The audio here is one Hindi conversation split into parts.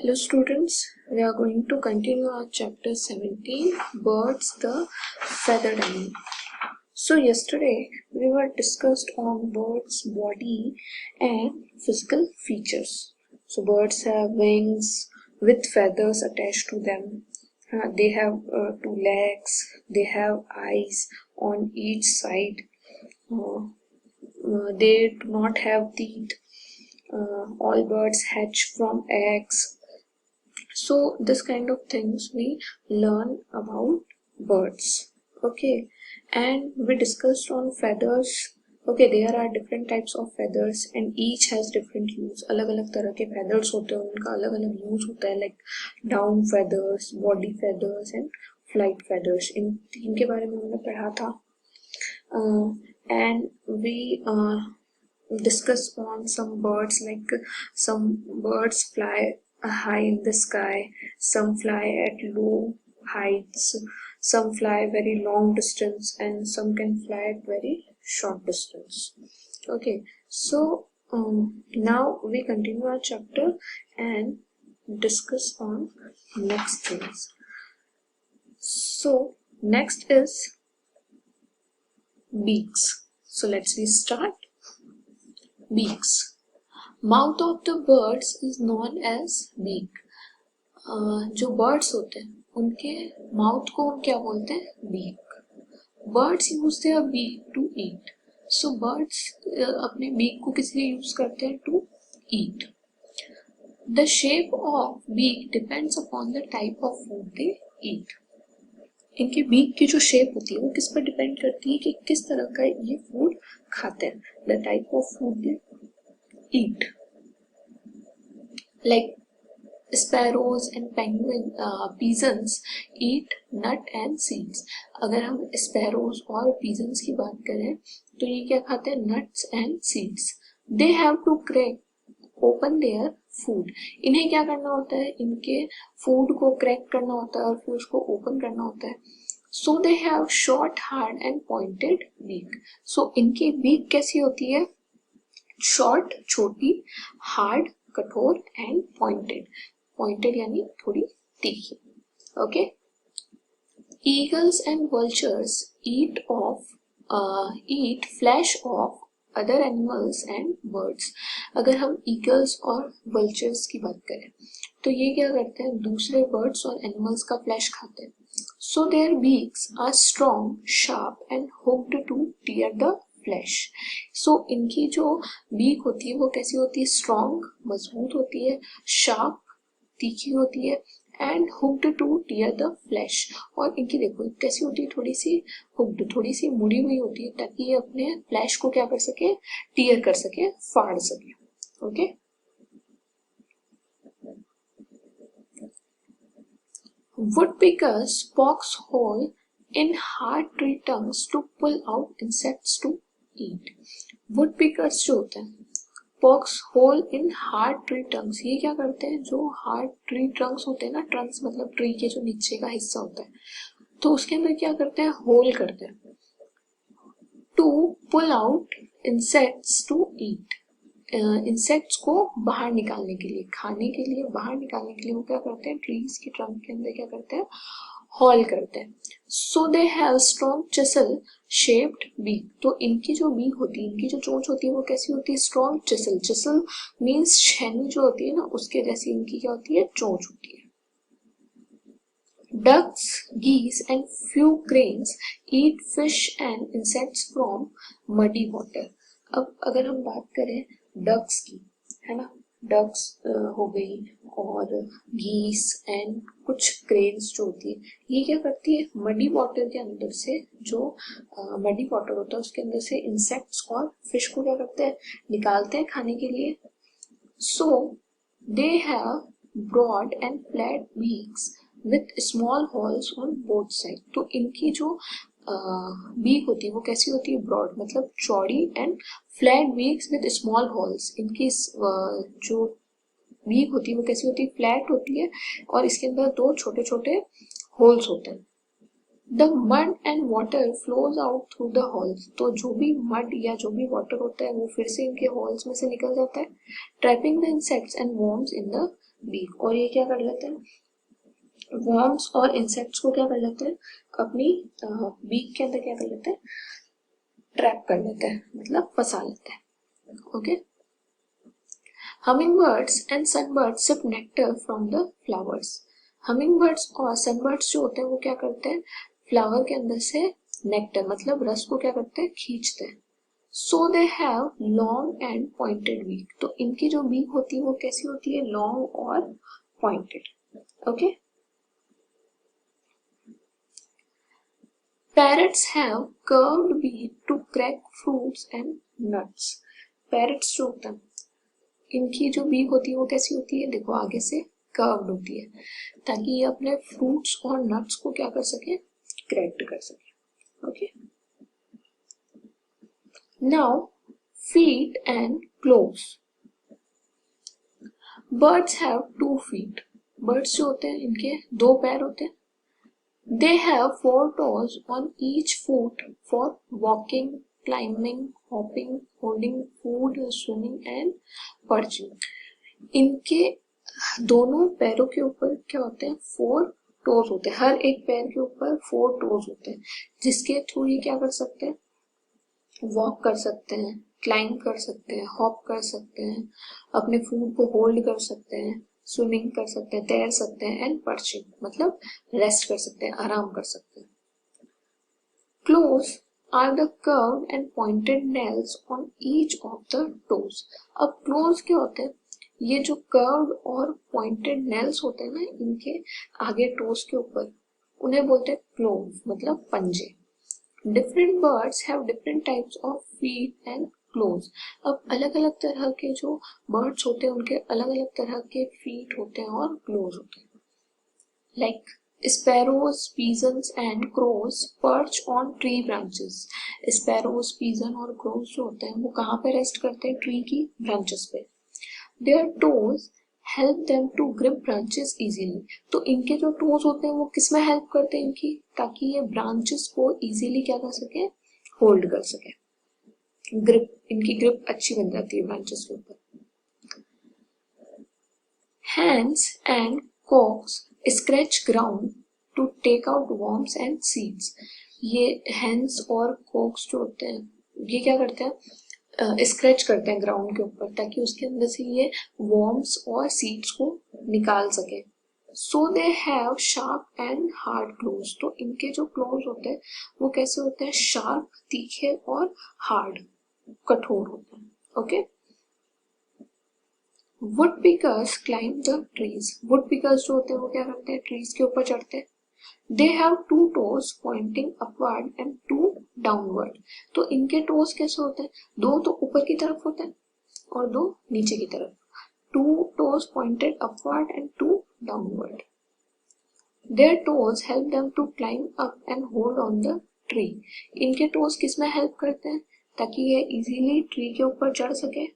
Hello students, we are going to continue our chapter 17, Birds, the Feathered Animal. So yesterday we were discussed on birds' body and physical features. So birds have wings with feathers attached to them. They have two legs, they have eyes on each side. They do not have teeth. All birds hatch from eggs. So this kind of things we learn about birds. Okay, and we discussed on feathers. Okay, there are different types of feathers and each has different use. अलग अलग तरह के feathers होते हैं, उनका अलग अलग use होता है, like down feathers, body feathers and flight feathers. इन तीन के बारे में हमने पढ़ा था. And we discussed on some birds, like some birds fly high in the sky, some fly at low heights, some fly very long distance, and some can fly at very short distance. Okay, so now we continue our chapter and discuss on next things. So next is beaks. So let's start. Beaks. Mouth of the birds is known as beak. जो birds होते हैं उनके mouth को हम क्या बोलते हैं? Beak. Birds use their beak to eat. So birds अपने beak को किस लिए use करते हैं? To eat. The shape of beak depends upon the type of food they eat. इनके बीक की जो शेप होती है वो किस पर डिपेंड करती है कि किस तरह का ये फूड खाते हैं. The type of food they eat. Like sparrows and penguin, pigeons eat nut and seeds. अगर हम स्पैरोज और पीजन्स की बात करें तो ये क्या खाते हैं? Nuts and seeds. They have to crack open their food. इन्हें क्या करना होता है? इनके फूड को क्रैक करना होता है और फिर उसको ओपन करना होता है. So they have short, hard and pointed beak. सो इनकी बीक कैसी होती है? शॉर्ट छोटी, हार्ड कठोर एंड पॉइंटेड. पॉइंटेड यानी थोड़ी तीखी. Okay. Eagles and vultures eat flesh of other animals and birds. अगर हम ईगल्स और वल्चर्स की बात करें तो ये क्या करते हैं? दूसरे बर्ड्स और एनिमल्स का फ्लैश खाते हैं. So their beaks are strong, sharp and hooked to tear the flesh. सो इनकी जो बीक होती है वो कैसी होती है? स्ट्रॉन्ग, मजबूत होती है, शार्प, तीखी होती है, and hooked to tear the flesh. और इनकी देखो कैसी होती है? थोड़ी सी हुक्ड, थोड़ी सी मुड़ी हुई होती है ताकि ये अपने फ्लैश को क्या कर सके? टियर कर सके, फाड़ सके. Okay. Woodpeckers pokes hole in hard tree trunks to pull out insects to eat. Woodpeckers जो होते हैं pokes hole in hard tree trunks. ये क्या करते हैं? जो hard tree trunks होते हैं ना, trunks मतलब ट्री के जो नीचे का हिस्सा होता है, तो उसके अंदर क्या करते हैं? होल करते हैं. To pull out insects to eat. Insects को बाहर निकालने के लिए, खाने के लिए बाहर निकालने के लिए वो क्या करते हैं? ट्रीज की ट्रंक के अंदर क्या करते हैं? हॉल करते हैं. So they have strong chisel shaped beak. तो इनकी जो बीक होती है, इनकी जो चोंच होती है वो कैसी होती है? स्ट्रॉन्ग चिसल. चिसल मीन्स छेनी जो होती है ना, उसके जैसी इनकी क्या होती है? चोंच होती है. Ducks, geese and few cranes eat fish and insects from muddy water. अब अगर हम बात करें डक्स की, है ना, डक्स हो गई और गीस एंड कुछ क्रेन्स जो होती है, ये क्या करती है? मडी वाटर के अंदर से, जो मडी वाटर होता है उसके अंदर से इंसेक्ट्स और फिश को क्या करते हैं? निकालते हैं खाने के लिए. So they have broad and flat beaks with small holes on both side. तो इनकी जो बीक होती है वो कैसी होती है? ब्रॉड मतलब चौड़ी, and flat beaks with small holes. इनकी जो बीक होती है वो कैसी होती है? फ्लैट होती है और इसके अंदर दो छोटे छोटे होल्स होते हैं. The mud and water flows out through the holes. तो जो भी मड या जो भी वाटर होता है वो फिर से इनके होल्स में से निकल जाता है, trapping the insects and worms in the beak, और ये क्या कर लेते हैं, वॉर्म्स और इंसेक्ट्स को क्या कर लेते हैं, अपनी बीक के अंदर क्या कर लेते हैं, ट्रैप कर लेते हैं, मतलब फंसा लेते हैं। Okay, hummingbirds and sunbirds sip nectar from the flowers. hummingbirds और sunbirds जो होते हैं वो क्या करते हैं, फ्लावर के अंदर से नेक्टर मतलब रस को क्या करते हैं, खींचते हैं। So they have long and pointed beak. तो इनकी जो बीक होती है वो कैसी होती है, लॉन्ग और pointed. Okay, parrots have curved beak to crack fruits and nuts. parrots जो होता है इनकी जो बीक होती है वो कैसी होती है, देखो आगे से कर्व्ड होती है, ताकि ये अपने फ्रूट्स और नट्स को क्या कर सके, क्रैक कर सके। Okay, now feet and cloves. Birds have 2 feet. Birds जो होते हैं इनके 2 पैर होते हैं। They have 4 toes on each foot for walking, climbing, hopping, holding food, swimming and perching. इनके दोनों पैरों के ऊपर क्या होते हैं, 4 टोज होते हैं, हर एक पैर के ऊपर 4 टोज होते हैं, जिसके थ्रू ये क्या कर सकते हैं, वॉक कर सकते हैं, क्लाइंब कर सकते हैं, हॉप कर सकते हैं, अपने फूड को होल्ड कर सकते हैं, स्विमिंग कर सकते हैं, तैर सकते हैं, एंड पर्चिंग मतलब रेस्ट कर सकते हैं, आराम कर सकते हैं। Claws are the curved and pointed nails on each of the toes. अब क्लोज क्या होते हैं, ये जो कर्व्ड और पॉइंटेड नेल्स होते हैं ना इनके आगे टोज के ऊपर, उन्हें बोलते हैं क्लोव मतलब पंजे। Different birds have different types of feet and cloves. अब अलग अलग तरह के जो बर्ड्स होते हैं उनके अलग अलग तरह के फीट होते हैं और क्लोव्स होते हैं। Like sparrows, pigeons and crows perch on tree branches. Sparrows, pigeon और क्रोज जो होते हैं वो कहाँ पे रेस्ट करते हैं, ट्री की ब्रांचेस पे। Their toes help them to grip branches easily. तो इनके जो टोज होते हैं वो किसमें हेल्प करते हैं इनकी, ताकि ये ब्रांचेस को इजीली क्या कर सके, होल्ड कर सके। ग्रिप, इनकी ग्रिप अच्छी बन जाती है ब्रांचेस के ऊपर। Hands and cocks scratch ground to take out worms and seeds. ये hands और cocks जो होते हैं ये क्या करते हैं, स्क्रैच करते हैं ग्राउंड के ऊपर, ताकि उसके अंदर से ये वॉर्म्स और सीड्स को निकाल सके। So they have sharp and hard claws. तो इनके जो क्लोव्स होते हैं वो कैसे होते हैं, शार्प, तीखे और हार्ड, कठोर होते हैं। Okay, would pickers climb the trees. Would pickers जो होते हैं वो क्या करते हैं, ट्रीज के ऊपर चढ़ते हैं। They have 2 toes pointing upward and 2 downward. तो इनके टोज कैसे होते हैं, 2 तो ऊपर की तरफ होते हैं और 2 नीचे की तरफ। 2 toes pointed upward and 2 downward. Their toes help them to climb up and hold on the tree. इनके टोज किसमें हेल्प करते हैं, ताकि ये इजीली ट्री के ऊपर चढ़ सके,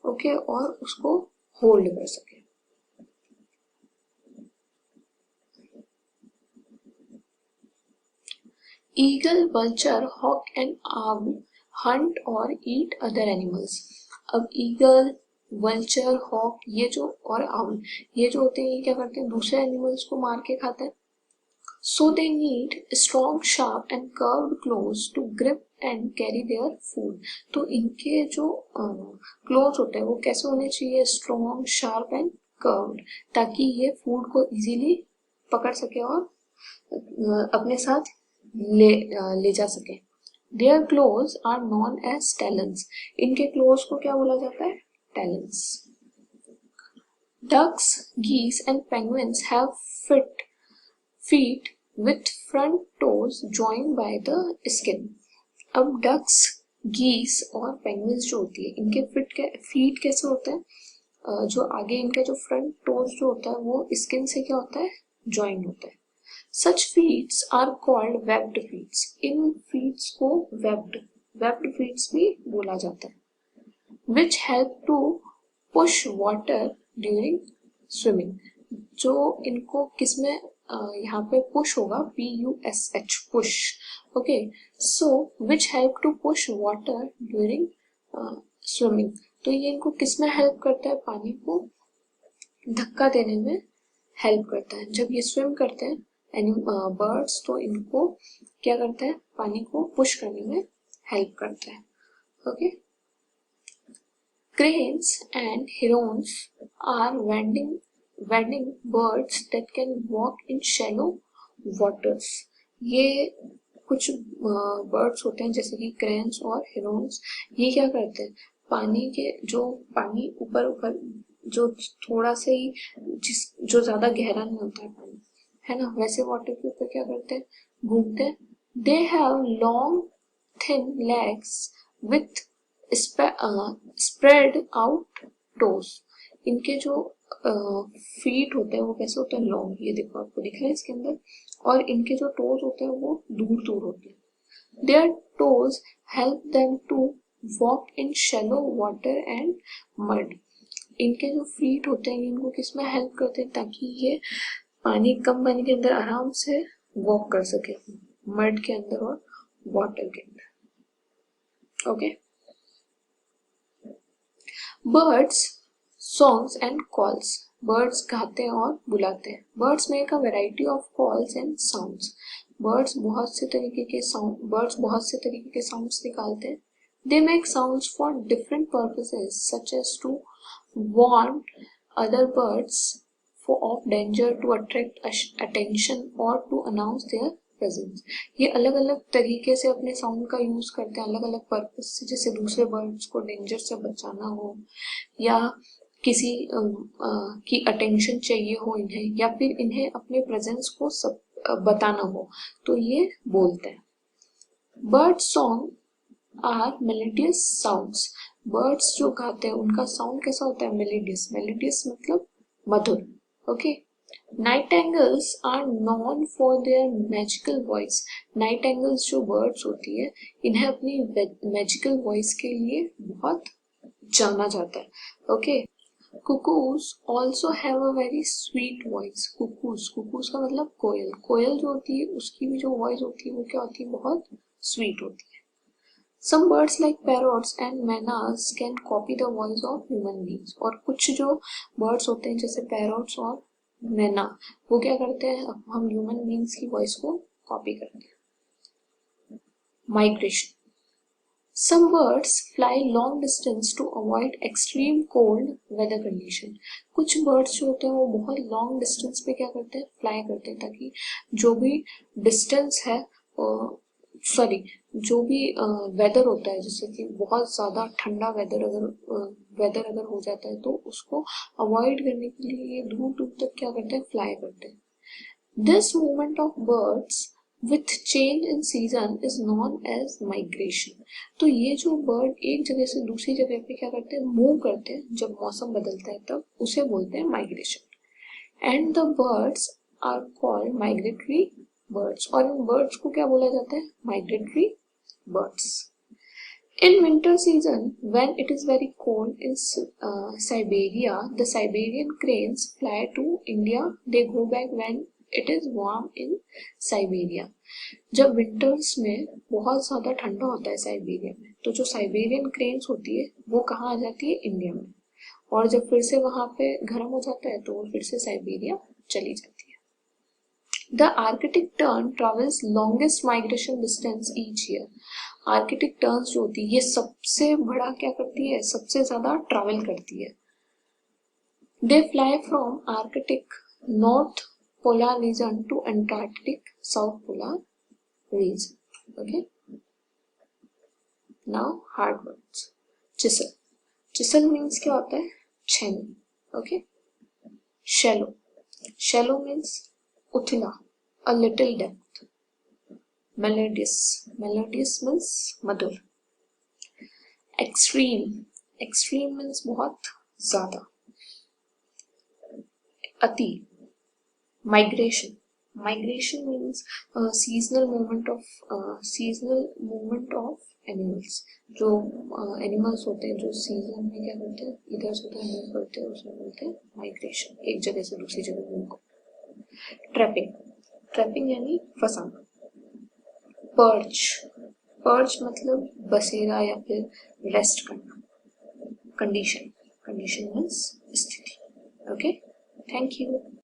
ओके, और उसको होल्ड कर सके। Eagle, vulture, hawk and owl hunt or eat other animals. अब ईगल, वल्चर, हॉक ये जो और आउल ये जो होते हैं ये क्या करते हैं, दूसरे एनिमल्स को मार के खाते हैं। So they need strong, sharp and curved claws to grip and carry their food. तो इनके जो क्लोज होते हैं वो कैसे होने चाहिए, स्ट्रॉन्ग, शार्प एंड कर्व्ड, ताकि ये फूड को इजीली पकड़ सके और अपने साथ ले जा सके। Their claws are known as talons. इनके क्लोज को क्या बोला जाता है, talons. Ducks, geese and penguins have feet with front toes joined by the skin. अब ducks, geese और penguins जो होती है इनके फीट कैसे होते हैं, जो आगे इनका जो फ्रंट टोज जो होता है वो स्किन से क्या होता है, ज्वाइन होता है। Such feet are called webbed feet. In feet को webbed feet भी बोला जाता है। Which help to push water during swimming. जो इनको किसमें यहाँ पे push होगा, PUSH, push. Okay, so which help to push water during swimming. तो ये इनको किसमें हेल्प करता है, पानी को धक्का देने में हेल्प करता है। जब ये स्विम करते हैं बर्ड्स, तो इनको क्या करता है, पानी को पुश करने में हेल्प करता है। Okay, cranes and herons are wading birds that can walk in shallow waters. ये कुछ बर्ड्स होते हैं जैसे कि क्रेन्स और हिरोन्स, ये क्या करते हैं, पानी के जो पानी ऊपर ऊपर जो थोड़ा से ही जो ज्यादा गहरा नहीं होता है पानी, है ना, वैसे वाटर के ऊपर क्या करते हैं, घूमते हैं। They have long thin legs with spread out toes. इनके जो फीट होते हैं वो कैसे होते हैं, लॉन्ग, ये देखो आपको दिख रहा है इसके अंदर, और इनके जो टोज होते हैं वो दूर दूर होते हैं। Their toes help them to walk in shallow water and mud. इनके जो फीट होते हैं इनको किसमें हेल्प करते हैं, ताकि ये कम पानी के अंदर आराम से वॉक कर सके, मड के अंदर और वाटर के अंदर। Okay, birds songs and calls. Birds गाते हैं और बुलाते हैं। Birds make a variety of calls and sounds. Birds बहुत से तरीके के साउंड्स निकालते हैं। They make sounds for different purposes such as to warn other birds of danger, to attract attention और टू अनाउंस देयर प्रेजेंस। ये अलग अलग तरीके से अपने साउंड का यूज करते हैं अलग अलग पर्पस से, जैसे दूसरे बर्ड्स को डेंजर से बचाना हो, या किसी की अटेंशन चाहिए हो इन्हें, या फिर इन्हें अपने प्रेजेंस को बताना हो, तो ये बोलते हैं। Bird song are melodious sounds. Birds जो गाते हैं उनका साउंड कैसा होता है, मेलोडियस। मेलोडियस मतलब मधुर। Okay, Nightingales are known for their magical voice. Nightingales जो birds होती है इन्हें अपनी magical voice के लिए बहुत जाना जाता है। Okay, cuckoos also have a very sweet voice. cuckoos का मतलब कोयल। कोयल जो होती है उसकी भी जो voice होती है वो क्या होती है, बहुत sweet होती है। Some birds like parrots and मैनास can copy the voice of human beings. और कुछ जो birds होते हैं जैसे parrots और मैना, वो क्या करते हैं, हम ह्यूमन बींग्स की वॉइस को कॉपी करते हैं। Migration. Some birds fly long distance to avoid extreme cold weather condition. कुछ बर्ड्स जो होते हैं वो बहुत लॉन्ग डिस्टेंस पे क्या करते हैं, फ्लाई करते हैं, ताकि जो भी डिस्टेंस है जो भी वेदर होता है, जैसे कि बहुत ज्यादा ठंडा वेदर अगर हो जाता है तो उसको अवॉइड करने के लिए ये दूर दूर तक क्या करते हैं, फ्लाई करते हैं। This movement of birds with change in season is known as migration. तो ये जो बर्ड एक जगह से दूसरी जगह पे क्या करते हैं, मूव करते हैं, जब मौसम बदलता है तब उसे बोलते हैं migration. And the birds are called migratory birds. और इन बर्ड्स को क्या बोला जाता है, migratory birds. In winter season, when it is very cold in Siberia, the Siberian cranes fly to India. They go back when it is warm in Siberia. जब विंटर्स में बहुत ज्यादा ठंडा होता है साइबेरिया में, तो जो साइबेरियन क्रेन्स होती है वो कहाँ आ जाती है, इंडिया में। और जब फिर से वहां पे गर्म हो जाता है तो वो फिर से साइबेरिया चली जाती है। The Arctic tern travels longest migration distance each year. Arctic terns जो होती है ये सबसे बड़ा क्या करती है, सबसे ज्यादा ट्रैवल करती है। They fly from Arctic North Polar region to Antarctic South Polar region. Okay. Now hard words. Chisel. Chisel means क्या होता है, छेनी। Okay. Shallow. Shallow means उथला, a little depth. Melodious. Melodious means Madhur. Extreme. Extreme means बहुत ज्यादा। अति। Migration. Migration means seasonal movement of animals. जो animals होते हैं जो सीजन में क्या करते हैं, इधर से उधर मूव करते हैं, उसमें बोलते हैं माइग्रेशन, एक जगह से दूसरी जगह मूव करते हैं। ट्रैपिंग यानी फंसाना। पर्च मतलब बसेरा या फिर रेस्ट करना। कंडीशन मीन्स स्थिति। Okay, thank you.